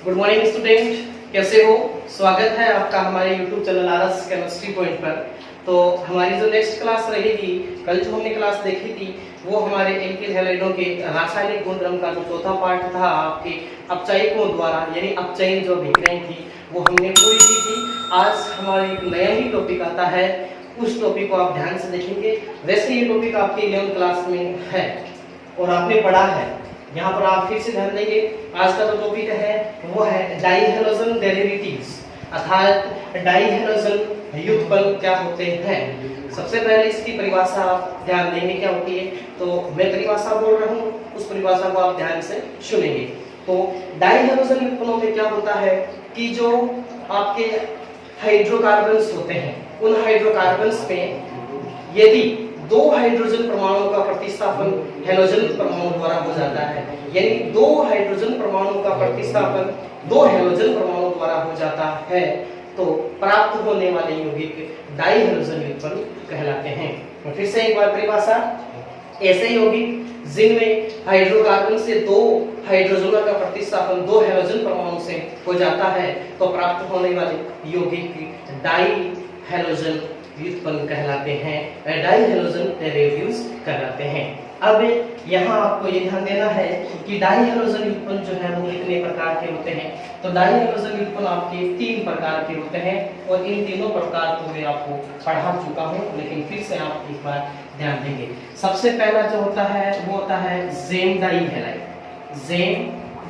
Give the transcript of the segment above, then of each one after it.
Good morning student, कैसे हो? स्वागत है आपका हमारे YouTube channel RS chemistry point पर। तो हमारी जो नेक्स्ट क्लास रहेगी, कल जो हमने क्लास देखी थी वो हमारे एल्किल हैलाइडों के रासायनिक गुणधर्म का जो चौथा पार्ट था आपके अपचयकों द्वारा, यानी अपचयन जो अभिक्रियाएं थी वो हमने पूरी की थी। आज हमारा एक नया ही टॉपिक आता है, उस टॉपिक को आप ध्यान से देखेंगे। वैसे ये टॉपिक आपके 11th क्लास में है और आपने पढ़ा है, यहाँ पर आप फिर से ध्यान देंगे। आज का जो टॉपिक है वो है डाइहैलोजन डेरिवेटिव्स, अर्थात डाइहैलोजन व्युत्पन्न क्या होते हैं। सबसे पहले इसकी परिभाषा आप ध्यान देंगे क्या होती है। तो मैं परिभाषा बोल रहा हूँ, उस परिभाषा को आप ध्यान से सुनेंगे। तो डाइहैलोजन व्युत्पन्नों में क्या होता है कि जो आपके हाइड्रोकार्बन्स होते हैं, उन हाइड्रोकार्बन्स में यदि दो हाइड्रोजन परमाणुओं का प्रतिस्थापन हैलोजन परमाणु द्वारा हो जाता है, यानी दो हाइड्रोजन परमाणुओं का प्रतिस्थापन दो हैलोजन परमाणु द्वारा हो जाता है, तो प्राप्त होने वाले यौगिक डाइहैलोजन व्युत्पन्न कहलाते हैं। और फिर से एक बार परिभाषा, ऐसे यौगिक जिनमें हाइड्रोकार्बन से दो हाइड्रोजनों का प्रतिस्थापन दो हैलोजन परमाणु से हो जाता है, तो प्राप्त होने वाले यौगिक डाइहैलोजन व्युत्पन्न कहलाते हैं, डाइहैलोजन डेरिवेटिव्स कहलाते हैं। अब यहाँ आपको ये ध्यान देना है कि डाइहैलोजन व्युत्पन्न जो है वो कितने प्रकार के होते हैं। तो डाइहैलोजन व्युत्पन्न आपके 3 प्रकार के होते हैं और इन तीनों प्रकार को मैं आपको पढ़ा चुका हूँ, लेकिन फिर से आप एक बार ध्यान देंगे। सबसे पहला जो होता है वो होता है जेम डाइहैलाइड। जेम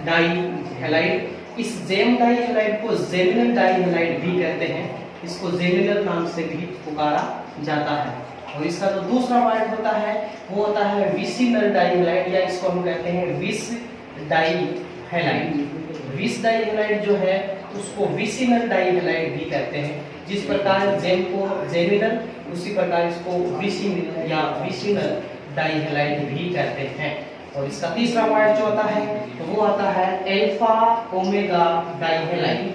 डाइहैलाइड, इस जेम डाइहैलाइड को जेमिनल डाइहैलाइड भी कहते हैं, इसको जेमिनल नाम से भी पुकारा जाता है। और इसका जो दूसरा पार्ट होता है वो होता है विसिनल डाइहैलाइड, या इसको हम कहते हैं विस डाइहैलाइड। विस डाइहैलाइड जो है उसको विसिनल डाइहैलाइड भी कहते हैं। जिस प्रकार जेम को जेमिनल, उसी प्रकार इसको विसिनल या विसिनल डाइहैलाइड भी कहते हैं। और इसका तीसरा पार्ट जो होता है तो वो आता है अल्फा ओमेगा डाइहैलाइड।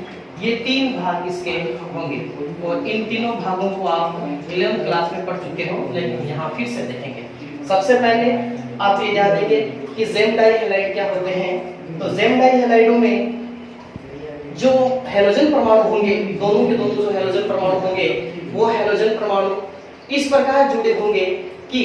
ये 3 भाग इसके होंगे और इन तीनों भागों को आप 11th क्लास में पढ़ चुके हो, लेकिन यहाँ फिर से देखेंगे। सबसे पहले आप ये याद देंगे कि जेम डाइहैलाइड क्या होते हैं। तो जेम डाइहैलाइडों में जो हैलोजन परमाणु होंगे, दोनों के दोनों जो हैलोजन परमाणु होंगे वो हैलोजन परमाणु इस प्रकार जुड़े होंगे कि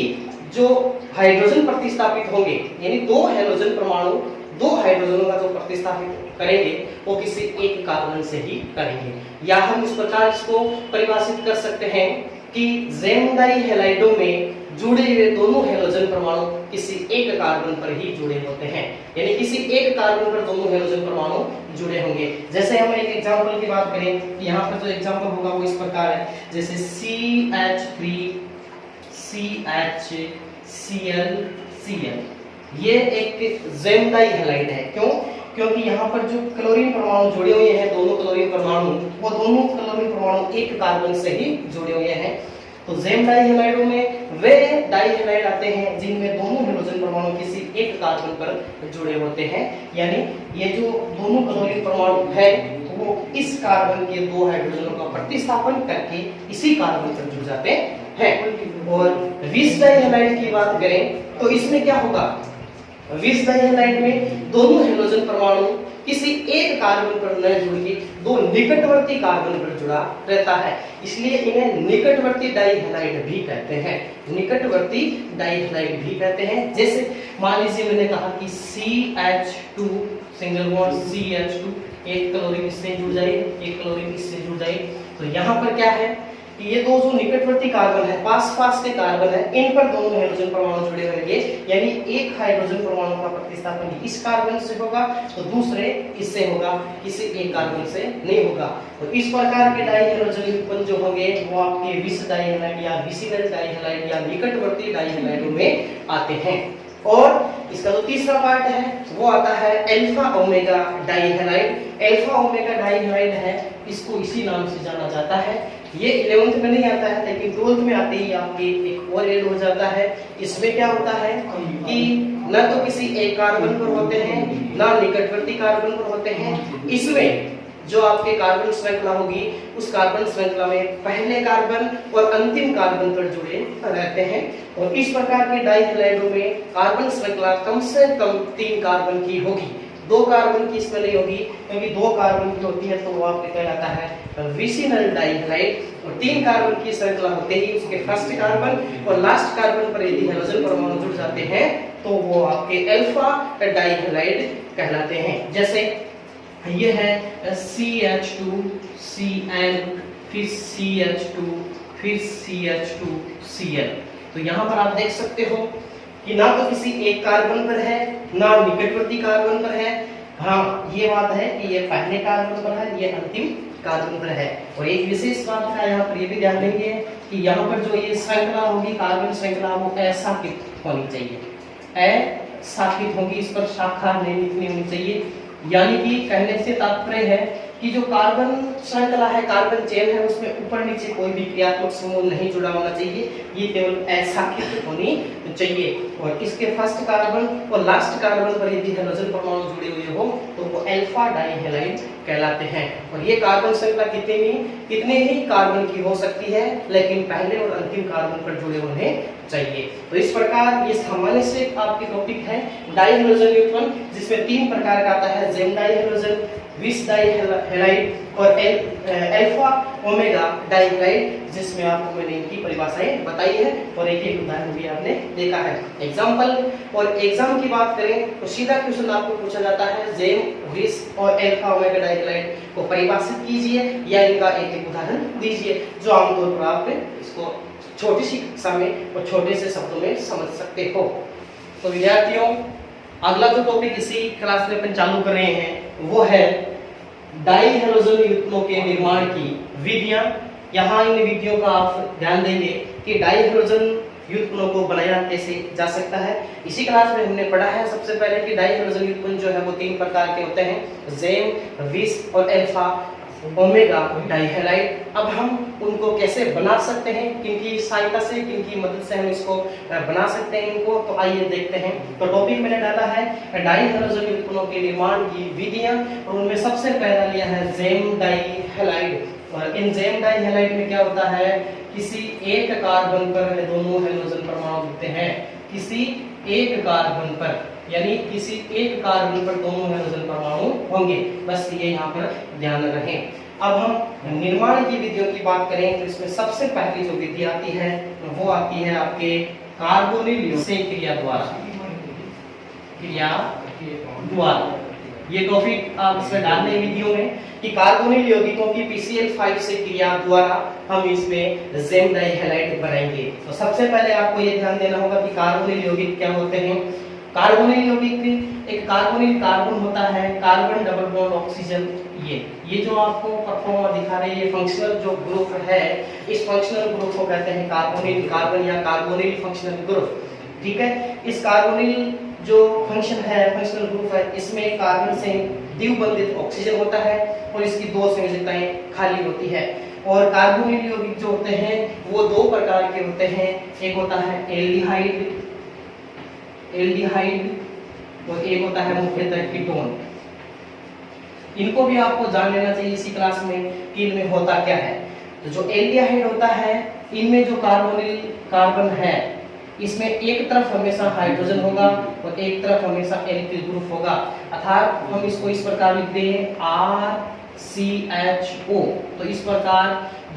जो हाइड्रोजन प्रतिस्थापित होंगे, यानी दो हैलोजन परमाणु दो हाइड्रोजनों का जो प्रतिस्थापित करेंगे वो किसी एक कार्बन से ही करेंगे। या हम इस प्रकार इसको परिभाषित कर सकते हैं कि जेम डाइहैलाइडों में जुड़े हुए दोनों हैलोजन परमाणु किसी एक कार्बन पर ही जुड़े होते हैं, यानी किसी एक कार्बन पर दोनों हैलोजन परमाणु जुड़े होंगे। जैसे हम एक एग्जांपल की बात करें कि यहाँ पर जो एग्जांपल होगा वो इस प्रकार है, जैसे CH3 CHClCl, ये एक जेम डाइहैलाइड है। क्यों? क्योंकि यहाँ पर जो क्लोरीन परमाणु जुड़े हुए हैं, दोनों क्लोरीन परमाणु, वो दोनों क्लोरीन परमाणु एक कार्बन से ही जुड़े हुए हैं। तो जेम डाइहैलाइडों में वे डाइहैलाइड आते हैं जिनमें दोनों हाइड्रोजन परमाणु किसी एक कार्बन पर जुड़े होते हैं, यानी ये जो दोनों क्लोरीन परमाणु है वो इस कार्बन के दो हाइड्रोजनों का प्रतिस्थापन करके इसी कार्बन पर जुड़ जाते हैं। और विस डाइहैलाइड की बात करें तो इसमें क्या होगा, विस डाइहैलाइड में दोनों हैलोजन परमाणु किसी एक कार्बन पर न जुड़ के दो निकटवर्ती कार्बन पर जुड़ा रहता है, इसलिए इन्हें निकटवर्ती डाइहैलाइड भी कहते हैं। निकटवर्ती डाइहैलाइड भी कहते हैं। जैसे मान लीजिए मैंने कहा कि CH2 सिंगल बॉन्ड CH2, एक क्लोरीन इससे जुड़ जाए, एक क्लोरीन इससे जुड़ जाए, तो यहाँ पर क्या है कि ये दो जो निकटवर्ती कार्बन है, पास के कार्बन है, इन पर दोनों हाइड्रोजन परमाणु जुड़े रहेंगे, यानी एक हाइड्रोजन परमाणु का प्रतिस्थापन इस कार्बन से होगा तो दूसरे इससे होगा, किसी एक कार्बन से नहीं होगा। तो इस प्रकार के डाइहैलोजन व्युत्पन्न जो होंगे वो आपके विस डाइहैलाइड या विसिनल डाइहैलाइड या निकटवर्ती डाइहैलाइडों में आते हैं। और इसका जो तीसरा पार्ट है वो आता है अल्फा ओमेगा डाइहैलाइड। अल्फा ओमेगा डाइहैलाइड है, इसको इसी नाम से जाना जाता है। ये 11th में नहीं आता है, लेकिन 12th में आते ही आपके एक और ऐड हो जाता है। इसमें क्या होता है कि न तो किसी एक कार्बन पर होते हैं, ना निकटवर्ती कार्बन पर होते हैं। इसमें जो आपके कार्बन श्रृंखला होगी उस कार्बन श्रृंखला में पहले कार्बन और अंतिम कार्बन पर जुड़े रहते हैं। और इस प्रकार के डाइहैलाइडों में कार्बन श्रृंखला कम से कम 3 कार्बन की होगी। दो कार्बन की इसमें नहीं होगी, क्योंकि दो कार्बन की होती है तो वो आपके कहलाता है विसिनल डाइहैलाइड। और तीन कार्बन की श्रृंखला होते ही उसके फर्स्ट कार्बन और लास्ट कार्बन पर यदि हाइड्रोजन परमाणु जुड़ जाते हैं तो वो आपके अल्फा डाइहैलाइड कहलाते हैं। जैसे ये है CH2 CN, फिर CH2, फिर CH2 Cl। तो यहाँ पर आप देख सकते हो कि ना तो किसी एक कार्बन पर है ना निकटवर्ती कार्बन पर है। हाँ, ये बात है कि ये पहले कार्बन पर है, ये अंतिम कार्बन पर है। और एक विशेष बात का यहाँ पर ये भी ध्यान देंगे कि यहाँ पर जो ये श्रृंखला होगी, कार्बन श्रृंखला, वो अशाखित होनी चाहिए, अशाखित होगी, इस पर शाखा नहीं लिखनी होनी चाहिए। यानी कि कहने से तात्पर्य है कि जो कार्बन श्रृंखला है, कार्बन चेन है, उसमें ऊपर नीचे कोई भी क्रियात्मक समूह नहीं जुड़ा होना चाहिए, ये केवल अशाखित होनी चाहिए। और इसके फर्स्ट कार्बन और लास्ट कार्बन पर यदि हाइड्रोजन परमाणु जुड़े हुए हो तो वो अल्फा डाइहैलाइड कहलाते हैं। और ये कार्बन श्रृंखला कितने ही कार्बन की हो सकती है, लेकिन पहले और अंतिम कार्बन पर जुड़े होने चाहिए। तो इस प्रकार ये सामान्य से आपकी टॉपिक है डाइहाइड्रोजन युग्मन, जिसमें तीन प्रकार का आता है, जेम डाइहाइड्रोजन, विस डाइहैलाइड और अल्फा ओमेगा डाइहैलाइड, जिसमें आपको मैंने इनकी परिभाषाएं बताई है और एक एक उदाहरण भी आपने देखा है। एग्जांपल और एग्जाम की बात करें तो सीधा क्वेश्चन आपको पूछा जाता है, जेम, विस और अल्फा ओमेगा डाइहैलाइड को परिभाषित कीजिए या इनका एक एक उदाहरण दीजिए, जो आमतौर पर आप इसको छोटी सी कक्षा में और छोटे से शब्दों में समझ सकते हो। तो विद्यार्थियों, अगला जो टॉपिक इसी क्लास में अपन चालू कर रहे हैं वो है डाइहाइड्रोजन युग्मों के निर्माण की विधियां। यहाँ इन विधियों का आप ध्यान देंगे कि डाइहाइड्रोजन युग्मों को बनाया कैसे जा सकता है। इसी क्लास में हमने पढ़ा है सबसे पहले कि डाइहाइड्रोजन युग्मन जो है वो तीन प्रकार के होते हैं, जेम, विस और अल्फा ओमेगा डाइहैलाइड। अब हम उनको कैसे बना सकते हैं, किनकी सहायता से, किनकी मदद से हम इसको बना सकते हैं इनको, तो आइए देखते हैं। तो टॉपिक मैंने डाला है डाइहाइड्रोजन युग्मों के निर्माण की विधियां, और उनमें सबसे पहला लिया है जेम डाइहैलाइड। और इन जेम डाइहैलाइड में क्या होता है, किसी एक कार्बन पर दोनों हाइड्रोजन परमाणु होते हैं, किसी एक कार्बन पर, यानी किसी एक कार्बन पर दोनों हाइड्रोजन परमाणु होंगे, बस ये यहाँ पर ध्यान रखें। अब हम निर्माण की विधियों की बात करें तो इसमें सबसे पहली जो विधि आती है वो आती है आपके कार्बोनिल से क्रिया द्वारा। ये टॉपिक आप इसमें डालने विधियों में कि कार्बोनिल यौगिकों की PCl5 से क्रिया द्वारा हम इसमें जेम डाइहैलाइड बनाएंगे। तो सबसे पहले आपको ये ध्यान देना होगा कि कार्बोनिल यौगिक क्या होते हैं। कार्बोनिल यौगिक, एक कार्बोनिल कार्बन होता है, कार्बन डबल बॉन्ड ऑक्सीजन, ये जो आपको परफॉर्मा दिखा रहे हैं, ये फंक्शनल जो ग्रुप है, इस फंक्शनल ग्रुप को कहते हैं कार्बोनिल कार्बन या कार्बोनिल फंक्शनल ग्रुप। ठीक है, इस कार्बोनिल जो फंक्शन है, फंक्शनल ग्रुप है, इसमें कार्बन से द्विबंधित ऑक्सीजन होता है और इसकी दो संयोजकताएं खाली होती है। और कार्बोनिल यौगिक जो होते हैं वो दो प्रकार के होते हैं, एक होता है एल्डिहाइड और एक होता है मुख्यतः कीटोन। इनको भी आपको जान लेना चाहिए इसी क्लास में कि इनमें होता क्या है। तो जो एल्डिहाइड होता है, इनमें जो कार्बोनिल कार्बन है, इसमें एक तरफ हमेशा हाइड्रोजन होगा और एक तरफ हमेशा एल्किल ग्रुप होगा, अर्थात हम इसको इस प्रकार लिखते हैं RCHO। तो इस प्रकार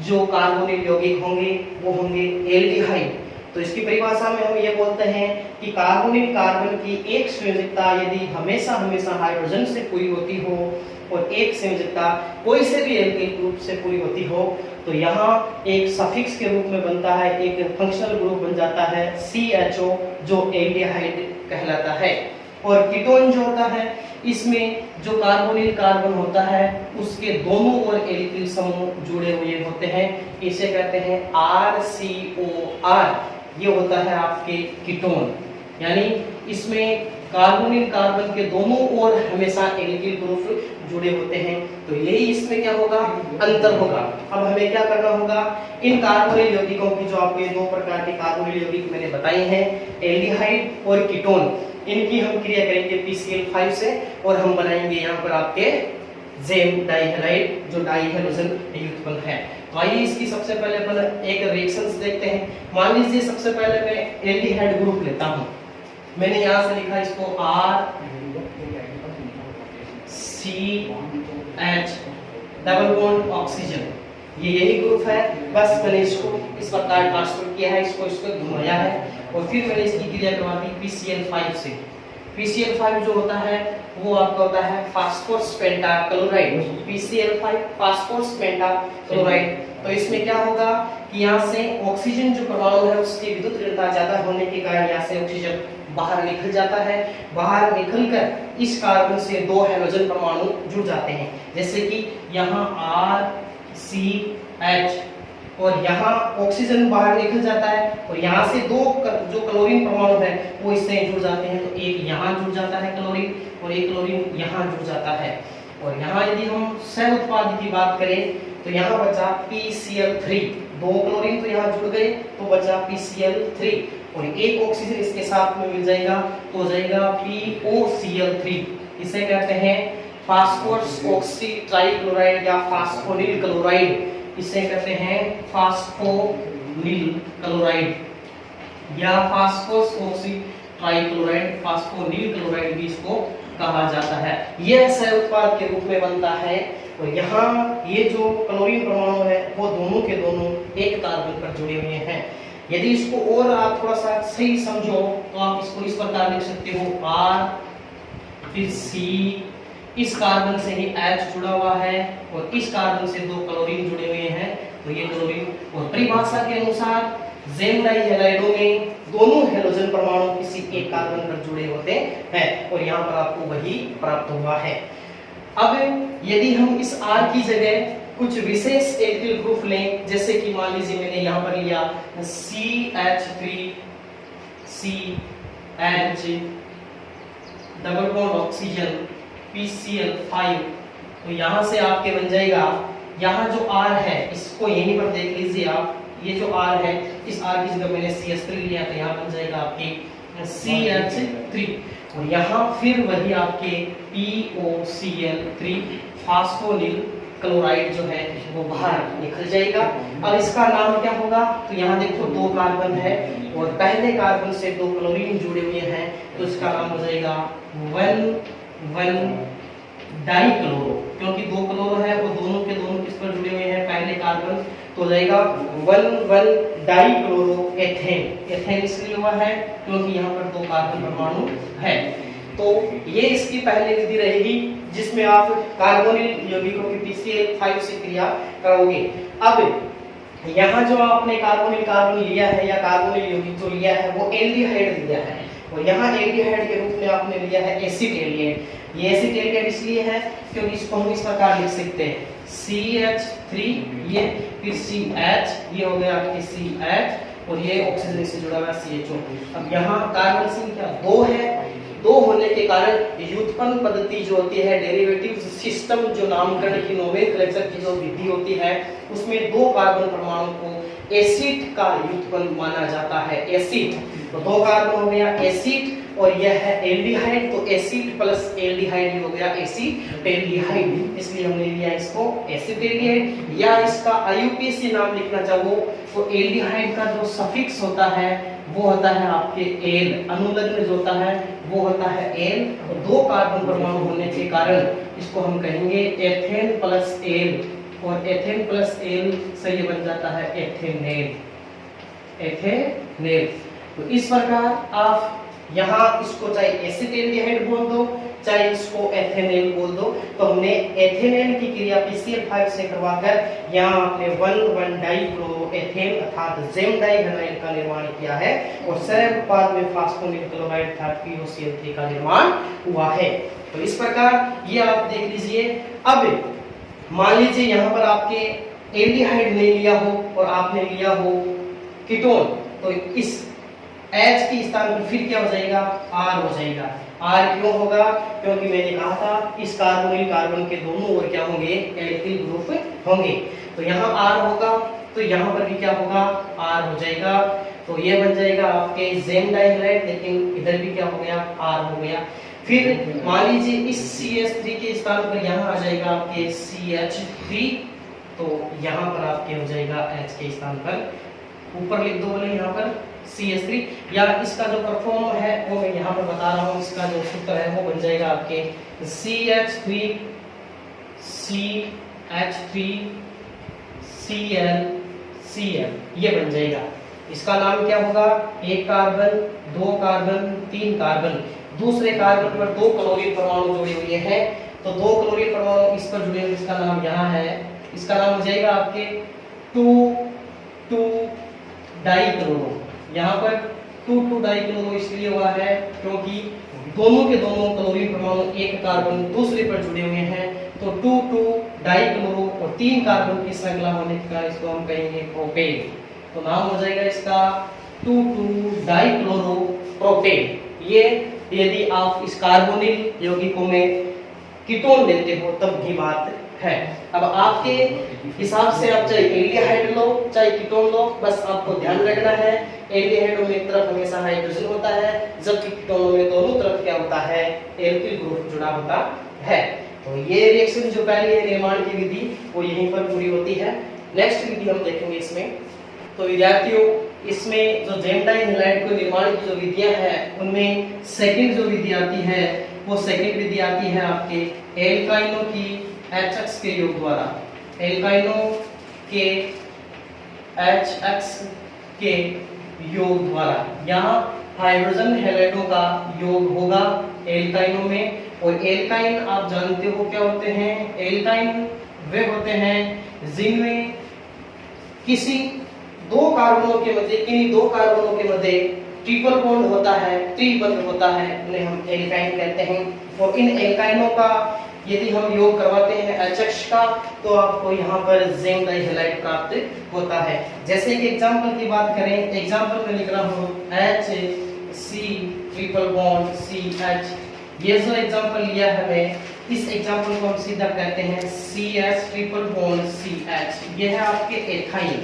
जो कार्बोनिल यौगिक होंगे वो होंगे एल्डिहाइड। तो इसकी परिभाषा में हम ये बोलते हैं कि कार्बोनिल कार्बन की एक संयोजकता यदि हमेशा हाइड्रोजन से पूरी होती हो और एक संयोजकता कोई से भी एल्किल ग्रुप से पूरी होती हो, तो यहाँ एक सफिक्स के रूप में बनता है, एक फंक्शनल ग्रुप बन जाता है CHO, जो एल्डिहाइड कहलाता है। और कीटोन जो होता है, इसमें जो कार्बोनिल कार्बन होता है उसके दोनों ओर एल्किल समूह जुड़े हुए होते हैं, इसे कहते हैं RCOR। ये होता है आपके कीटोन, यानी इसमें कार्बोनिल कार्बन के दोनों ओर हमेशा एल्किल ग्रुप जुड़े होते हैं। तो यही इसमें क्या होगा, अंतर होगा। अब हमें क्या करना होगा, इन कार्बोनिल यौगिकों की जो आपको ये दो प्रकार के कार्बोनिल यौगिक मैंने बताए हैं, एल्डिहाइड और कीटोन, इनकी हम क्रिया करेंगे PCl5 से और हम बनाएंगे यहाँ पर आपके जेम डाइहैलाइड, जो डाइहाइड्रोजन युग्मन है। तो आइए इसकी सबसे पहले अपन एक रिएक्शंस देखते हैं। मान लीजिए सबसे पहले मैं एल्डिहाइड ग्रुप लेता हूँ, मैंने यहाँ से लिखा इसको R CH double bond oxygen, ये यही ग्रुप है। बस मैंने इसको इस प्रकार ट्रांसफर किया है, इसको घुमाया है और फिर मैंने इसकी क्रिया करवा दी PCl5 से। PCl5 जो होता है वो आपका होता है phosphorus pentachloride, PCl5 phosphorus pentachloride. तो इसमें क्या होगा कि यहाँ से ऑक्सीजन जो परमाणु है उसकी विद्युत ऋणता ज्यादा होने के कारण यहाँ से ऑक्सीजन बाहर निकल जाता है। बाहर निकलकर इस कार्बन से दो हाइड्रोजन परमाणु जुड़ जाते हैं, जैसे कि यहाँ RCH, और यहाँ ऑक्सीजन बाहर निकल जाता है और यहाँ से दो जो क्लोरीन परमाणु है वो इससे जुड़ जाते हैं। तो एक यहाँ जुड़ जाता है क्लोरीन और एक क्लोरीन यहाँ जुड़ जाता है। और यहाँ यदि हम सह उत्पाद की बात करें तो यहाँ बचा PCl3, दो क्लोरीन तो यहाँ जुड़ गए तो बचा PCl3 और एक ऑक्सीजन इसके साथ में मिल जाएगा तो हो जाएगा POCl3। इसे कहते हैं फास्फोरस ऑक्सी ट्राइक्लोराइड या फास्फोनिल क्लोराइड, इसे कहते हैं फास्फोनिल क्लोराइड या फास्फोरस ऑक्सी ट्राइक्लोराइड, फास्फोनिल क्लोराइड भी इसको कहा जाता है। यह सह उत्पाद के रूप में बनता है और यहाँ ये जो क्लोरीन परमाणु है वो दोनों के दोनों एक कार्बन पर जुड़े हुए हैं। यदि इसको और आप थोड़ा सा सही समझो तो आप इसको इस प्रकार लिख सकते हो R फिर C, इस कार्बन से ही H जुड़ा हुआ है और इस कार्बन से दो क्लोरीन जुड़े हुए हैं तो ये क्लोरीन। और परिभाषा के अनुसार ज़ेन डाइहैलाइडों में दोनों हाइड्रोजन परमाणु किसी एक कार्बन पर जुड़े होते हैं और यहाँ पर आपको वही प्राप्त हुआ है। अब यदि हम इस R की जगह कुछ विशेष एल्किल ग्रुप लें, जैसे कि मान लीजिए मैंने यहाँ पर लिया CH3 CH double bond oxygen PCl5, तो यहाँ से आपके बन जाएगा, यहाँ जो R है इसको यहीं पर देख लीजिए आप, ये जो R है इस R की जगह मैंने CH3 लिया तो यहाँ बन जाएगा आपके CH3 और यहाँ फिर वही आपके POCl3 फास्फोनिल क्लोराइड जो है वो बाहर निकल जाएगा। अब इसका नाम क्या होगा तो यहाँ देखो दो कार्बन है और पहले कार्बन से दो क्लोरीन जुड़े हुए हैं तो इसका नाम हो जाएगा 1,1 डाइक्लोरो, क्योंकि दो क्लोरो है वो दोनों के दोनों किस पर जुड़े हुए हैं पहले कार्बन, तो हो जाएगा 1,1 डाइक्लोरो एथेन। एथेन इसलिए हुआ है क्योंकि यहाँ पर दो कार्बन परमाणु है। तो ये इसकी पहली विधि रहेगी जिसमें आप कार्बोनिल यौगिकों की PCl5 से क्रिया करोगे। अब यहाँ जो आपने कार्बन लिया है या कार्बोनिल यौगिक जो लिया है वो एल्डिहाइड लिया है और यहाँ एल्डिहाइड के रूप में आपने लिया है एसिड एल्डिहाइड। ये एसिड एल्डिहाइड इसलिए है क्योंकि इसको हम इस प्रकार लिख सकते हैं CH3 ये फिर CH, ये हो गया आपके CH और ये ऑक्सीजन से जुड़ा हुआ CHO। अब यहाँ कार्बन संख्या 2 है, 2 होने के कारण व्युत्पन्न पद्धति जो होती है डेरिवेटिव सिस्टम जो नामकरण की नोमेनक्लेचर की जो विधि होती है उसमें दो कार्बन परमाणु को एसिड का व्युत्पन्न माना जाता है। एसिड तो दो कार्बन हो गया एसिड और यह है एल्डिहाइड, तो एसिड प्लस एल्डिहाइड हो गया एसिड एल्डिहाइड, इसलिए हमने लिया इसको एसिड एल्डिहाइड। या इसका IUPAC नाम लिखना चाहो तो एल्डिहाइड का जो सफिक्स होता है वो होता है आपके एल, अनुलग्न जो होता है वो होता है एल और दो कार्बन परमाणु होने के कारण इसको हम कहेंगे एथेन प्लस एल और एथेन प्लस एल से ये बन जाता है एथेनेल। एथेनेल तो इस प्रकार आप यहाँ इसको चाहे एसिड एल्डिहाइड बोल दो चाहे इसको एथेनेल बोल दो। तो हमने एथेनेल की क्रिया PCl5 से करवाकर यहाँ आपने 1,1 डाइक्लोरोएथेन अर्थात ज़ेन डाइहैलाइड का निर्माण किया है और सह उत्पाद में फास्फोनिल क्लोराइड अर्थात POCl3 का निर्माण हुआ है। तो इस प्रकार ये आप देख लीजिए। अब मान लीजिए यहाँ पर आपके एल्डिहाइड नहीं लिया हो और आपने लिया हो कीटोन, तो इस H के स्थान पर फिर क्या हो जाएगा R हो जाएगा। R क्यों होगा क्योंकि मैंने कहा था इस कार्बोनिल कार्बन के दोनों ओर क्या होंगे एल्किल ग्रुप होंगे। तो यहाँ R होगा तो यहाँ पर भी क्या होगा R हो जाएगा। तो ये बन जाएगा आपके ज़ेन डाइहैलाइड, लेकिन इधर भी क्या हो गया R हो गया। फिर मान लीजिए इस CH3 के स्थान पर यहाँ आ जाएगा आपके CH3, तो यहाँ पर आपके हो जाएगा H के स्थान पर ऊपर लिख दो बोले यहाँ पर CH3, या इसका जो परफॉर्म है वो मैं यहाँ पर बता रहा हूँ। इसका जो सूत्र है वो बन जाएगा आपके CH3 CH3Cl ये बन जाएगा। इसका नाम क्या होगा? एक कार्बन, दो कार्बन, तीन कार्बन। दूसरे कार्बन पर दो क्लोरीन परमाणु जुड़े हुए हैं, तो दो क्लोरीन परमाणु इस पर जुड़े हुए, इसका नाम यहाँ है, इसका नाम हो जाएगा आपके 2,2 डाइक्लोरो। यहाँ पर 2,2 डाइक्लोरो इसलिए हुआ है क्योंकि दोनों के दोनों क्लोरीन परमाणु एक कार्बन दूसरे पर जुड़े हुए हैं, तो 2,2 डाइक्लोरो और तीन कार्बन की श्रृंखला होने के कारण इसको हम कहेंगे प्रोपेन। तो नाम हो जाएगा इसका 2,2 डाइक्लोरो प्रोपेन। ये यदि आप इस कार्बोनिल यौगिकों में कीटोन लेते हो तब की बात है। अब आपके हिसाब से आप चाहे एल्डिहाइड लो चाहे कीटोन लो, बस आपको ध्यान रखना है एल्डिहाइडों में एक तरफ हमेशा हाइड्रोजन होता है, जबकि कीटोनों में दोनों तरफ क्या होता है? एल्किल ग्रुप जुड़ा होता है। तो ये रिएक्शन जो पहली है निर्माण की विधि वो यहीं पर पूरी होती है। नेक्स्ट विधि हम देखेंगे इसमें। तो विद्यार्थियों, इसमें जो जेम डाइहाइड को निर्माण की जो विधियां हैं उनमें सेकंड जो विधि आती है वो सेकंड विधि आती है आपके एल्काइनों की HX के योग द्वारा। एल्काइनों के HX के योग द्वारा यहाँ हाइड्रोजन हैलाइडों का योग होगा एल्काइनों में। और एल्काइन आप जानते हो क्या होते हैं? एल्काइन वे होते हैं जिनमें किसी दो कार्बनों के मध्य ट्रिपल बॉन्ड होता है, त्रिबंध होता है, उन्हें हम एल्काइन कहते हैं। और इन एल्काइनों का यदि हम योग करवाते हैं HX का तो आपको यहाँ पर जेम डाइहाइड प्राप्त होता है। जैसे एक एग्जांपल की बात करें, एग्जांपल में लिख रहा हूँ HC ट्रिपल बॉन्ड CH। ये जो एग्जांपल लिया है मैं, इस एग्जांपल को हम सीधा कहते हैं CS ट्रिपल बॉन्ड CH। ये है आपके एथाइन।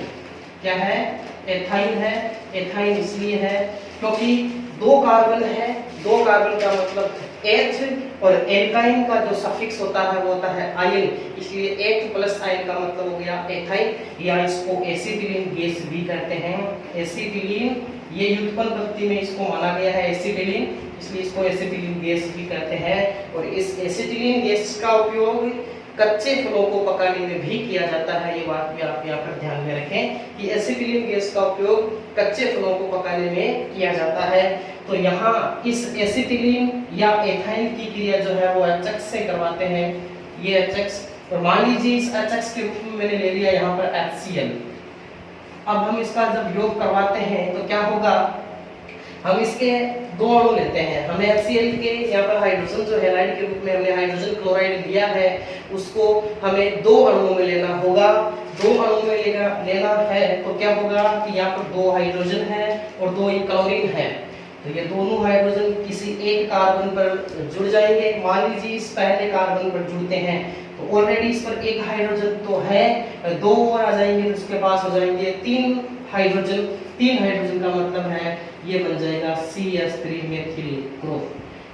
क्या है? एथाइन है। एथाइन इसलिए है क्योंकि दो कार्बन है, दो कार्बन का मतलब H, और एल्काइन का जो सफिक्स होता है वो होता है आयन, इसलिए H प्लस आयन का मतलब हो गया एथाइन, या इसको एसिटिलीन गैस भी कहते हैं। एसिटिलीन ये व्युत्पन्न पद्धति में इसको माना गया है एसिटिलीन, इसलिए इसको एसिटिलीन गैस भी कहते हैं। और इस एसिटिलीन गैस का उपयोग कच्चे फलों को पकाने में भी किया जाता है। ये बात भी आप यहाँ पर ध्यान में रखें कि एसिटिलीन गैस का उपयोग कच्चे फलों को पकाने में किया जाता है। तो यहाँ इस एसिटिलीन या एथाइन की क्रिया जो है वो HX से करवाते हैं। ये HX, और मान लीजिए इस HX के रूप में मैंने ले लिया यहाँ पर HCl। अब हम इसका जब योग करवाते हैं तो क्या होगा? हम इसके दो अणु लेते हैं, हमें HCl के यहाँ पर हाइड्रोजन जो हैलाइड के रूप में हमने हाइड्रोजन क्लोराइड लिया है उसको हमें दो अणुओं में लेना होगा। दो अणुओं में लेना है तो क्या होगा कि यहाँ पर दो हाइड्रोजन है और दो क्लोरीन है, तो ये दोनों हाइड्रोजन किसी एक कार्बन पर जुड़ जाएंगे। मान लीजिए इस पहले कार्बन पर जुड़ते हैं तो ऑलरेडी इस पर एक हाइड्रोजन तो है, दो और आ जाएंगे तो उसके पास हो जाएंगे तीन हाइड्रोजन। तीन हाइड्रोजन का मतलब है ये बन जाएगा CH3 मेथिल ग्रुप।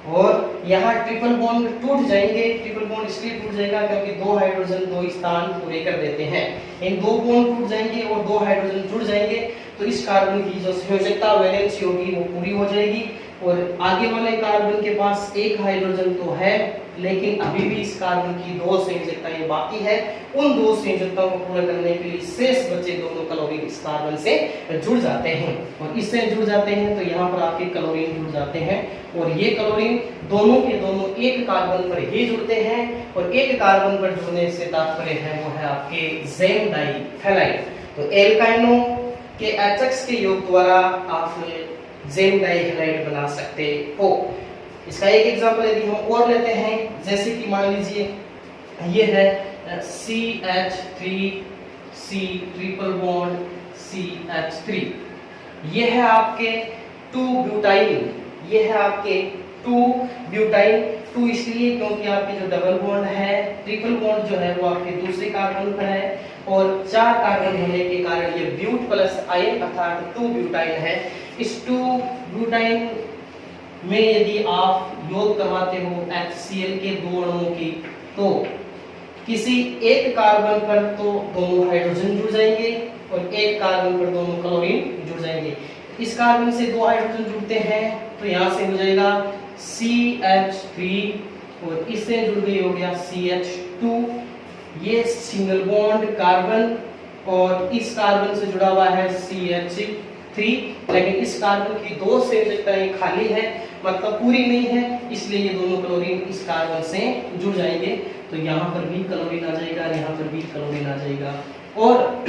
और यहाँ ट्रिपल बॉन्ड टूट जाएंगे। ट्रिपल बॉन्ड इसलिए टूट जाएगा क्योंकि दो हाइड्रोजन दो स्थान पूरे कर देते हैं। इन दो बॉन्ड टूट जाएंगे और दो हाइड्रोजन जुड़ जाएंगे तो इस कार्बन की जो संयोजकता वैलेंसी होगी वो पूरी हो जाएगी। और आगे वाले कार्बन के पास एक हाइड्रोजन तो है लेकिन अभी भी इस कार्बन की दो संयोजकताएं बाकी है। उन दो संयोजकताओं को पूरा करने के लिए शेष बचे दोनों क्लोरीन इस कार्बन से जुड़ जाते हैं और इससे जुड़ जाते हैं तो यहाँ पर आपके क्लोरीन जुड़ जाते हैं। और ये क्लोरीन दोनों के दोनों एक कार्बन पर ही जुड़ते हैं और एक कार्बन पर जुड़ने से तात्पर्य है वो है आपके जेम डाइहाइड। तो एल्काइनों के HX के योग द्वारा आप जेम डाइहाइड बना सकते हो। इसका एक एग्जांपल यदि हम और लेते हैं, जैसे कि मान लीजिए ये है CH3C ट्रिपल बॉन्ड CH3। ये है आपके 2 ब्यूटाइल। ये है आपके 2 ब्यूटाइल। 2 इसलिए क्योंकि आपके जो डबल बॉन्ड है, ट्रिपल बॉन्ड जो है वो आपके दूसरे कार्बन पर है और 4 कार्बन होने के कारण ये ब्यूट प्लस आयन अर्थात 2 ब्यूटाइल है। इस 2 ब्यूटाइल में यदि आप योग करवाते हो HCl के दो अणुओं की तो किसी एक कार्बन पर तो दोनों हाइड्रोजन जुड़ जाएंगे और एक कार्बन पर दोनों क्लोरीन जुड़ जाएंगे। इस कार्बन से दो हाइड्रोजन जुड़ते हैं तो यहाँ से हो जाएगा CH3 और इससे जुड़ गई हो गया CH2 ये सिंगल बॉन्ड कार्बन और इस कार्बन से जुड़ा हुआ है CH3, लेकिन इस कार्बन की 2 संयोजकताएं खाली है, मतलब पूरी नहीं है, इसलिए ये दोनों क्लोरीन इस कार्बन से जुड़ जाएंगे। तो यहाँ पर भी क्लोरीन आ जाएगा, यहाँ पर भी क्लोरीन आ जाएगा। और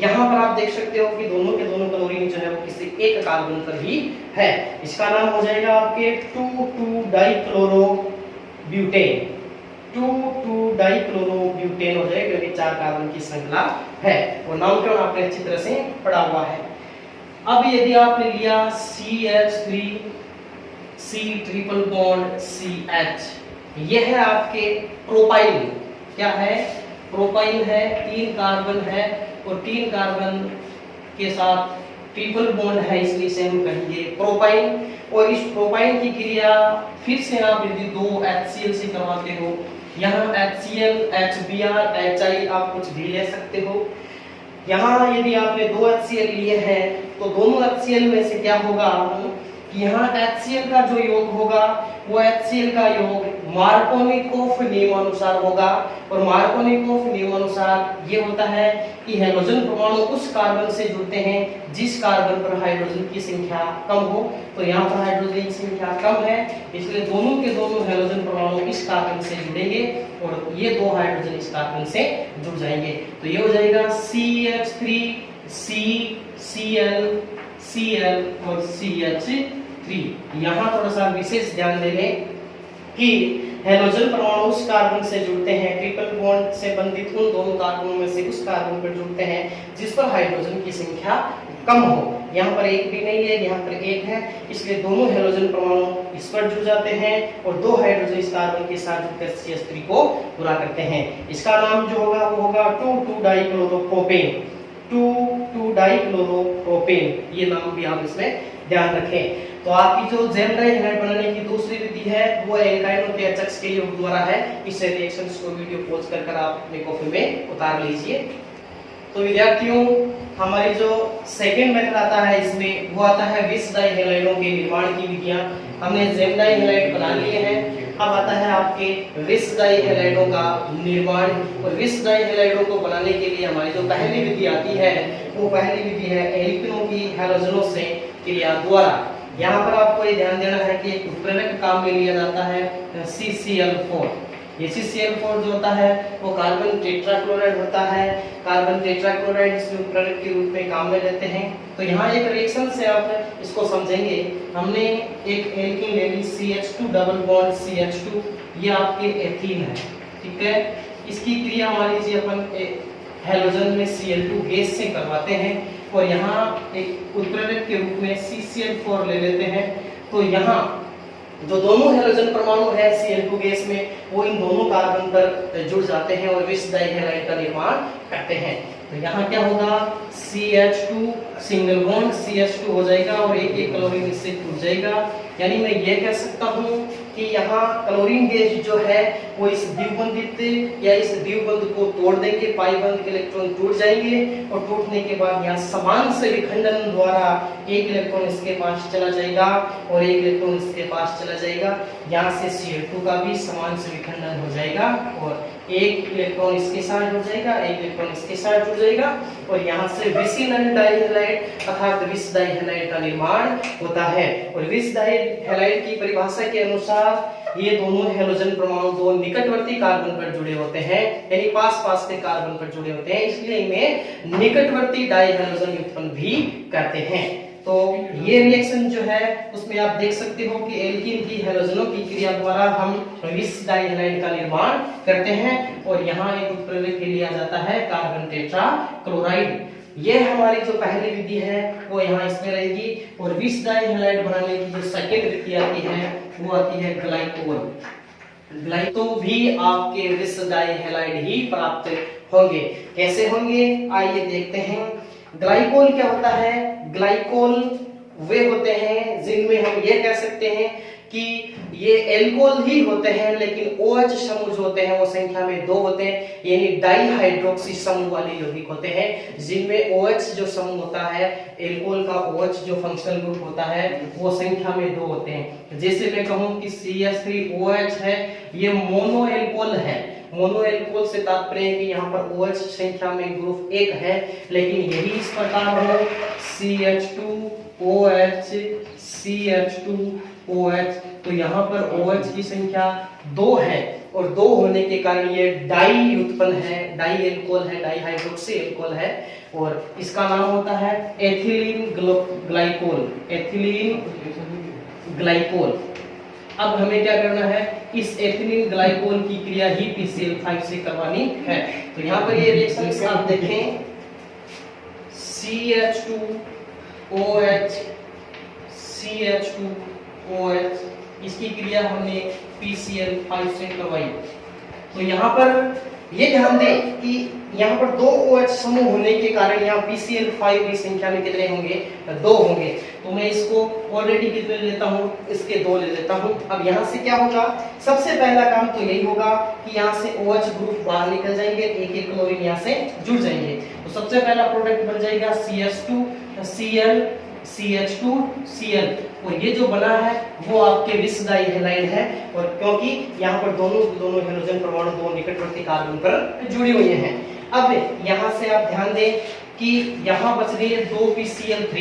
यहाँ पर आप देख सकते हो कि दोनों के दोनों क्लोरीन जो है वो किसी एक कार्बन पर ही है। इसका नाम हो जाएगा आपके 2,2-डाइक्लोरोब्यूटेन। 2,2-डाइक्लोरोब्यूटेन हो जाएगा, क्योंकि 4 कार्बन की श्रृंखला है और नामकरण आपने अच्छी तरह से पढ़ा हुआ है। अब यदि आपने लिया CH3 C triple bond CH, यह है आपके प्रोपाइल। क्या है? प्रोपाइल है, 3 कार्बन है और 3 कार्बन के साथ ट्रिपल बॉन्ड है, इसलिए इसे हम कहेंगे प्रोपाइल। और इस प्रोपाइल की क्रिया फिर से आप यदि 2 HCl से करवाते हो, यहाँ HCl, HBr, HI आप कुछ भी ले सकते हो। यहाँ यदि आपने 2 HCl लिए हैं तो दोनों HCl में से क्या होगा कि यहाँ HCl का जो योग होगा वो HCl का योग मार्कोनिकोव नियमानुसार होगा। और मार्कोनिकोव नियमानुसार ये होता है कि हाइड्रोजन परमाणु उस कार्बन से जुड़ते हैं जिस कार्बन पर हाइड्रोजन की संख्या कम हो। तो यहाँ पर हाइड्रोजन की संख्या कम है, इसलिए दोनों के दोनों हाइड्रोजन परमाणु इस कार्बन से जुड़ेंगे और ये 2 हाइड्रोजन इस कार्बन से जुड़ जाएंगे। तो ये हो जाएगा CH3 C Cl Cl और CH3। यहाँ थोड़ा सा विशेष ध्यान देंगे कि हाइड्रोजन परमाणु उस कार्बन से जुड़ते हैं, ट्रिपल बॉन्ड से बंधित उन दोनों कार्बनों में से उस कार्बन पर जुड़ते हैं जिस पर हाइड्रोजन की संख्या कम हो। यहाँ पर एक भी नहीं है, यहाँ पर एक है, इसलिए दोनों हाइड्रोजन परमाणु इस पर जुड़ जाते हैं और 2 हाइड्रोजन इस कार्बन के साथ जुड़कर CH3 को पूरा करते हैं। इसका नाम जो होगा वो होगा 2,2-डाइक्लोरोप्रोपेन। 2,2-डाइक्लोरोप्रोपेन, ये नाम भी आप इसमें ध्यान रखें। तो आपकी जो जेम डाइहाइड्राइड बनाने की दूसरी विधि है वो एल्काइनों के HX के योग द्वारा है। इस रिएक्शंस को वीडियो पॉज कर आप अपने कॉपी में उतार लीजिए। तो विद्यार्थियों, हमारी जो सेकंड मेथड आता है इसमें वो आता है विस डाइहाइड्राइडों के निर्माण की विधियां। हमने जेम डाइहाइड्राइड बना लिए हैं, अब आता है आपके विस डाइहाइड्राइडों का निर्माण। और विस डाइहाइड्राइडों को बनाने के लिए हमारी जो पहली विधि आती है वो पहली विधि है एल्किनों की हाइड्रोजनों से क्रिया द्वारा। यहाँ पर आपको ये ध्यान देना है कि एक उत्प्रेरक काम में लिया जाता है CCl4। ये CCl4 जो होता है वो कार्बन टेट्राक्लोराइड होता है। कार्बन टेट्राक्लोराइड इसमें उत्प्रेरक के रूप में काम में लेते हैं। तो यहाँ एक रिएक्शन से आप इसको समझेंगे। हमने एक एल्कीन ले ली CH2 डबल बॉन्ड CH2, ये आपके एथीन है, ठीक है। इसकी क्रिया मान लीजिए अपन हाइड्रोजन में Cl2 गैस से करवाते हैं और यहाँ एक उत्प्रेरक के रूप में CCl4 ले लेते हैं। तो यहाँ जो दोनों हाइड्रोजन परमाणु है Cl2 गैस में वो इन दोनों कार्बन पर जुड़ जाते हैं और विस डाइहाइड्राइड का निर्माण करते हैं। तो यहाँ क्या होगा, CH2 सिंगल बॉन्ड CH2 हो जाएगा और एक क्लोरीन इससे टूट जाएगा। यानी मैं ये कह सकता हूँ कि यहाँ क्लोरीन गैस जो है वो इस द्विबंधित या इस द्विबंध को तोड़ देंगे, पाई बंध के इलेक्ट्रॉन टूट जाएंगे और टूटने के बाद यहाँ समान से विखंडन द्वारा एक इलेक्ट्रॉन इसके पास चला जाएगा और एक इलेक्ट्रॉन इसके पास चला जाएगा। यहाँ से Cl2 का भी समान से विखंडन हो जाएगा और एक इलेक्ट्रॉन इसके साथ जुड़ जाएगा, एक इलेक्ट्रॉन इसके साथ जुड़ जाएगा और यहाँ से विसिनल डाइहाइड्राइड अर्थात विस डाइहाइड्राइड का निर्माण होता है। और विस डाइहाइड्राइड की परिभाषा के अनुसार ये दोनों हाइड्रोजन परमाणु 2 निकटवर्ती कार्बन पर जुड़े होते हैं, यानी पास-पास के कार्बन पर जुड़े होते हैं, इसलिए इन्हें निकटवर्ती डाइहाइड्रोजन उत्पन्न भी करते हैं। तो ये रिएक्शन जो है उसमें आप देख सकते हो कि एल्कीन की हाइड्रोजनों की क्रिया द्वारा हम विस डाइहाइड्राइड का निर्माण करते हैं और यहाँ एक उत्प्रेरक के लिए आ जाता है कार्बन टेट्राक्लोराइड। ये हमारी जो पहली विधि है वो यहाँ इसमें रहेगी। और विस डाइहाइड्राइड बनाने की जो सेकंड विधि आती है वो आती है ग्लाइकोल। ग्लाइको भी आपके विस डाइहाइड्राइड ही प्राप्त होंगे। कैसे होंगे आइए देखते हैं। ग्लाइकोल क्या होता है? ग्लाइकोल वे होते हैं जिनमें हम ये कह सकते हैं कि ये एल्कोहल ही होते हैं, लेकिन OH समूह जो होते हैं वो संख्या में 2 होते हैं, यानी डाइहाइड्रोक्सी समूह वाले यौगिक होते हैं जिनमें OH जो समूह होता है, एल्कोहल का OH जो फंक्शनल ग्रुप होता है वो संख्या में 2 होते हैं। जैसे मैं कहूं कि CH3OH है, ये मोनो एल्कोहल है, मोनो एल्कोहल से तात्पर्य है कि यहाँ पर OH संख्या में ग्रुप 1 है, लेकिन यही इस प्रकार हो CH2OH CH2OH, तो यहाँ पर OH की संख्या 2 है और 2 होने के कारण ये डाई उत्पन्न है, डाई एल्कोहल है, डाई हाइड्रोक्सी एल्कोहल है और इसका नाम होता है एथिलीन ग्लाइकोल, एथिलीन ग्लाइकोल। अब हमें क्या करना है, इस एथिलीन ग्लाइकोल की क्रिया ही PCl5 से करवानी है। तो यहाँ पर ये रिएक्शन आप देखें, CH2OH CH2OH, इसकी क्रिया हमने PCl5 से करवाई। तो यहाँ पर ये ध्यान दें कि यहाँ पर 2 OH समूह होने के कारण यहाँ PCl5 की संख्या में कितने होंगे, 2 होंगे। तो मैं इसको ऑलरेडी कितने लेता हूँ, इसके 2 ले लेता हूँ। अब यहाँ से क्या होगा, सबसे पहला काम तो यही होगा कि यहाँ से OH ग्रुप बाहर निकल जाएंगे, एक एक क्लोरीन यहाँ से जुड़ जाएंगे। तो सबसे पहला प्रोडक्ट बन जाएगा CH2Cl CH2Cl, और ये जो बना है वो आपके विष डाई हैलाइड है, और क्योंकि यहाँ पर दोनों हाइड्रोजन परमाणु 2 निकटवर्ती कार्बन पर जुड़ी हुई हैं। अब यहाँ से आप ध्यान दें कि यहाँ बच गए 2 PCl3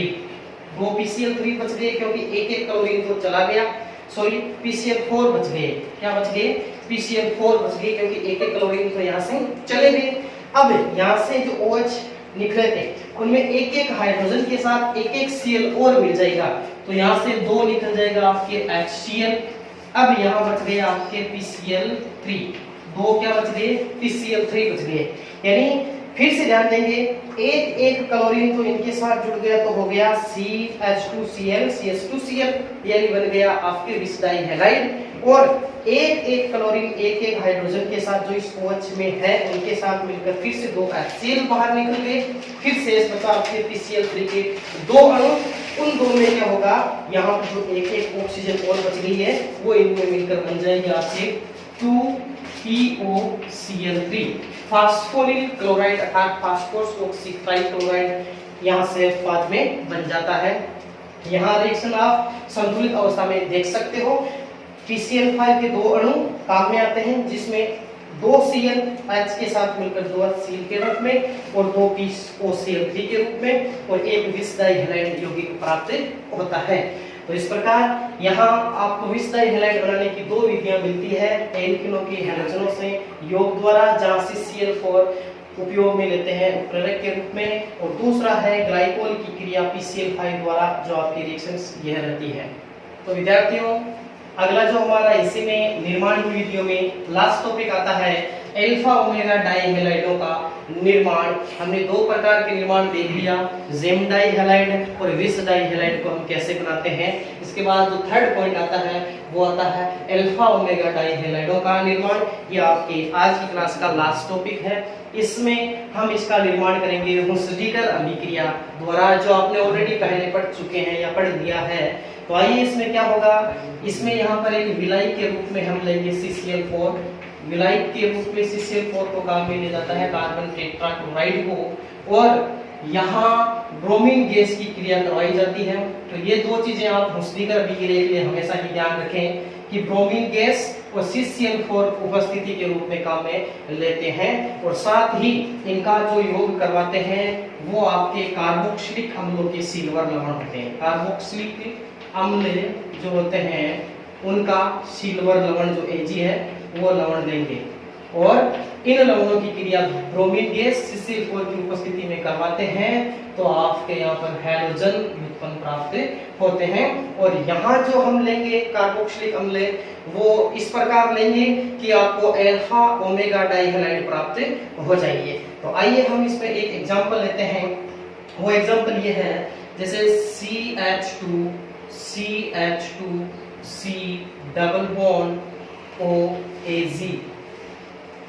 बच गए, क्योंकि एक एक क्लोरीन तो चला गया, सॉरी PCl4 बच गए। क्या बच गए, PCl4 बच गए, क्योंकि एक एक क्लोरीन तो यहाँ से चले गए। अब यहाँ से जो OH निकले थे उनमें एक एक हाइड्रोजन के साथ एक एक Cl और मिल जाएगा, तो यहाँ से 2 निकल जाएगा आपके HCl। अब यहाँ बच गए आपके PCl3, 2 क्या बच गए, PCl3 बच गए। यानी फिर से ध्यान देंगे, एक एक क्लोरीन तो इनके साथ जुड़ गया तो हो गया CH2Cl CH2Cl, यानी बन गया आपके विष डाई हैलाइड, और एक एक क्लोरीन एक एक हाइड्रोजन के साथ जो इस OH में है उनके साथ मिलकर फिर से 2 HCl बाहर निकल गए। फिर शेष बचा आपके PCl3 के 2 अणु, उन 2 में क्या होगा, यहाँ पर जो एक एक ऑक्सीजन और बच गई है वो इनमें मिलकर बन जाएगी आपके 2POCl3, फास्फोनिल क्लोराइड अर्थात फास्फोरस ऑक्सी ट्राइक्लोराइड यहाँ से उत्पाद में बन जाता है। यहाँ रिएक्शन आप संतुलित अवस्था में देख सकते हो। PCl5 के 2 अणु काम में आते हैं, जिसमें 2 Cl H के साथ मिलकर 2 HCl के रूप में और 2 POCl3 के रूप में और एक विष डाई हैलाइड यौगिक प्राप्त होता है। तो इस प्रकार यहाँ आपको विष डाई हैलाइड बनाने की 2 विधियां मिलती है, एल्किनों के हाइड्रोजनों से योग द्वारा, जहाँ से Cl4 उपयोग में लेते हैं उत्प्रेरक के रूप में, और दूसरा है ग्लाइकोल की क्रिया PCl5 द्वारा, जो आपकी रिएक्शंस यह रहती है। तो विद्यार्थियों, अगला जो हमारा इसी में निर्माण की वीडियो में लास्ट टॉपिक आता है अल्फा ओमेगा डाई हैलाइडों का निर्माण। हमने 2 प्रकार के निर्माण देख लिया, जेम डाई हैलाइड और विष डाई हैलाइड को हम कैसे बनाते हैं। इसके बाद जो थर्ड पॉइंट आता है वो आता है अल्फा ओमेगा डाई हैलाइडों का निर्माण। ये आपके आज की क्लास का लास्ट टॉपिक है। इसमें हम इसका निर्माण करेंगे हुस्डीकर अभिक्रिया द्वारा, जो आपने ऑलरेडी पहले पढ़ चुके हैं या पढ़ लिया है। तो आइए इसमें क्या होगा, इसमें यहाँ पर एक विलायक के रूप में हम लेंगे CCl4, विलायक के रूप में CCl4 को काम में ले जाता है कार्बन टेट्राक्लोराइड को, और यहाँ ब्रोमीन गैस की क्रिया करवाई जाती है। तो ये 2 चीजें आप हुस्डीकर अभिक्रिया के लिए हमेशा ही ध्यान रखें कि ब्रोमीन गैस और CCl4 उपस्थिति के रूप में काम में लेते हैं, और साथ ही इनका जो योग करवाते हैं वो आपके कार्बोक्सिलिक अम्लों के सिल्वर लवण होते हैं। कार्बोक्सिलिक अम्ल जो होते हैं उनका सिल्वर लवण जो Ag है वो लवण देंगे, और इन लवणों की क्रिया ब्रोमीन गैस CCl4 की उपस्थिति में करवाते हैं, तो आपके यहाँ पर हैलोजन उत्पन्न प्राप्त होते हैं। और यहाँ जो हम लेंगे कार्बोक्सिलिक अम्ल वो इस प्रकार लेंगे कि आपको अल्फा ओमेगा डाई हैलाइड प्राप्त हो जाएगी। तो आइए हम इसमें एक एग्जांपल लेते हैं। वो एग्जांपल ये है, जैसे CH2C डबल बॉन्ड OAG,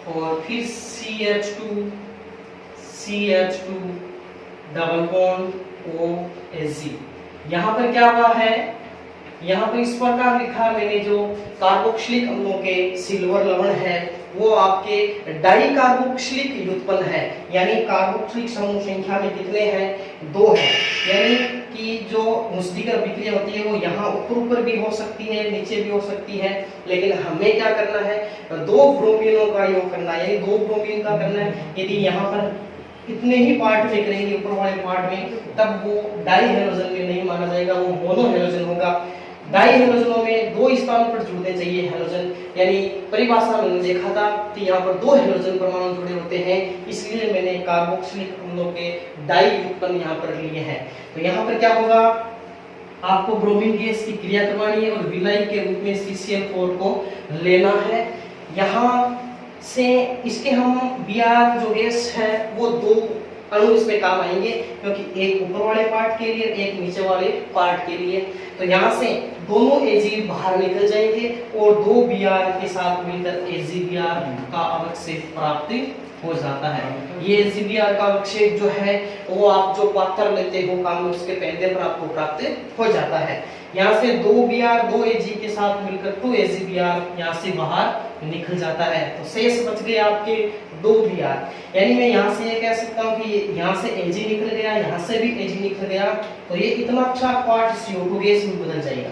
और फिर CH2 डबल बॉन्ड OAG। यहाँ पर क्या हुआ है, यहाँ पर इस प्रकार लिखा मैंने, जो कार्बोक्सिलिक अम्लों के सिल्वर लवण है वो आपके डाई कार्बोक्सिलिक उत्पन्न है, यानी कार्बोक्सिलिक समूह संख्या में कितने हैं, 2 हैं। यानी की जो मुस्टिकर अभिक्रिया होती है वो यहाँ ऊपर भी हो सकती है, नीचे भी हो सकती है, लेकिन हमें क्या करना है, दो ब्रोमीनों का योग करना है, यानी दो ब्रोमीन का करना है। यदि यहाँ पर इतने ही पार्ट में करेंगे ऊपर वाले पार्ट में, तब वो डाई हेलोजन में नहीं माना जाएगा, वो मोनो हेलोजन होगा। डाई हेलोजनों में दो स्थानों पर जुड़ने चाहिए हेलोजन, यानी परिभाषा में मैंने देखा था कि यहाँ पर दो हेलोजन परमाणु जुड़े होते हैं, इसलिए मैंने कार्बोक्सिलिक अम्लों के डाई उत्पन्न यहाँ पर लिए हैं। तो यहाँ पर क्या होगा, आपको ब्रोमीन गैस की क्रिया करवानी है और विलायक के रूप में CCl4 को लेना है। यहाँ से इसके हम Br जो गैस है वो दो अणु इसमें काम आएंगे, क्योंकि एक ऊपर वाले पार्ट के लिए, एक नीचे वाले पार्ट के लिए। तो यहाँ से दोनों Ag बाहर निकल जाएंगे और दो Br के साथ मिलकर AgBr का अवक्षेप प्राप्त हो जाता है। ये AgBr का अवक्षेप जो है वो आप जो पात्र लेते हो काम उसके पहले पर आपको प्राप्त हो जाता है। यहाँ से दो Br दो Ag के साथ मिलकर 2 AgBr यहाँ से बाहर निकल जाता है। तो शेष बच गए आपके 2 Br, यानी मैं यहाँ से ये कह सकता हूँ कि यहाँ से Ag निकल गया, यहाँ से भी Ag निकल गया, तो ये इतना अच्छा पार्ट CO2 गैस में बदल जाएगा।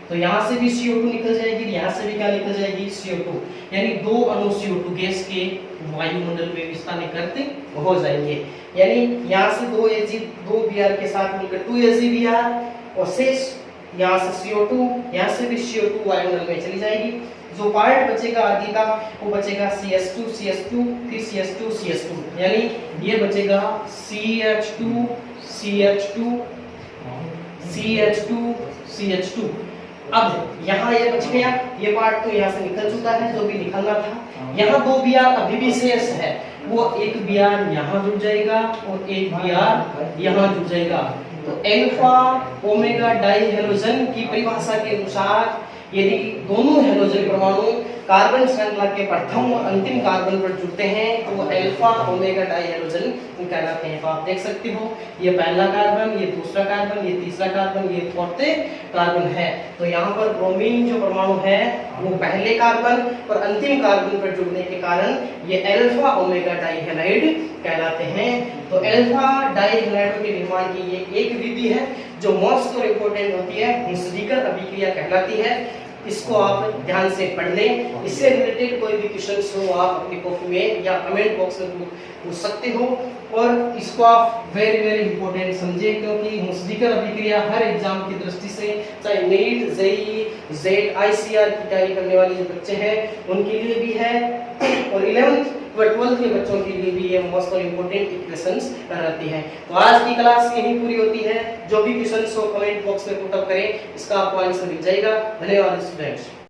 तो यहाँ से भी CO2 निकल जाएगी, यहाँ से भी क्या निकल जाएगी, CO2, यानी दो अणु CO2 गैस के वायुमंडल में विस्थापित हो जाएंगे। यानी यहाँ से दो Ag दो Br के साथ मिलकर 2 AgBr और शेष यहाँ से CO2, यहाँ से भी CO2 वायुमंडल में चली जाएगी। जो पार्ट बचेगा आगे का वो बचेगा CH2 CH2 फिर CH2 CH2, यानी ये बचेगा CH2 CH2 CH2 CH2। अब यहाँ ये बच गया, ये पार्ट तो यहाँ से निकल चुका है जो भी निकलना था। यहाँ दो Br अभी भी शेष है, वो एक Br यहाँ जुड़ जाएगा और एक Br यहाँ जुड़ जाएगा। तो अल्फा ओमेगा डाई हेलोजन की परिभाषा के अनुसार यदि दोनों हेलोजन परमाणु कार्बन श्रृंखला के प्रथम और अंतिम कार्बन पर जुड़ते हैं तो वो अल्फा ओमेगा डाई हेलोजन कहलाते हैं। तो आप देख सकते हो ये पहला कार्बन, ये दूसरा कार्बन, ये तीसरा कार्बन, ये चौथे कार्बन है। तो यहाँ पर ब्रोमीन जो परमाणु है वो पहले कार्बन और अंतिम कार्बन पर जुड़ने के कारण ये अल्फा ओमेगा डाई हैलाइड कहलाते हैं। तो अल्फा डाई हैलाइडों के निर्माण की ये एक विधि है जो मोस्ट और इम्पोर्टेंट होती है, मुस्टिकर अभिक्रिया कहलाती है। इसको आप ध्यान से पढ़ लें। इससे रिलेटेड कोई भी क्वेश्चन हो आप अपनी कॉपी में या कमेंट बॉक्स में पूछ सकते हो, और इसको आप वेरी वेरी इंपॉर्टेंट समझे, क्योंकि मुस्टिकर अभिक्रिया हर एग्जाम की दृष्टि से, चाहे नीट जेईई जेड ICR की तैयारी करने वाले जो बच्चे हैं उनके लिए भी है, और 11th व 12th के बच्चों के लिए भी ये मोस्ट और इम्पोर्टेंट क्वेश्चंस रहती है। तो आज की क्लास यही पूरी होती है। जो भी क्वेश्चंस हो कमेंट बॉक्स में पुट अप करें, इसका आपको आंसर मिल जाएगा। धन्यवाद स्टूडेंट्स।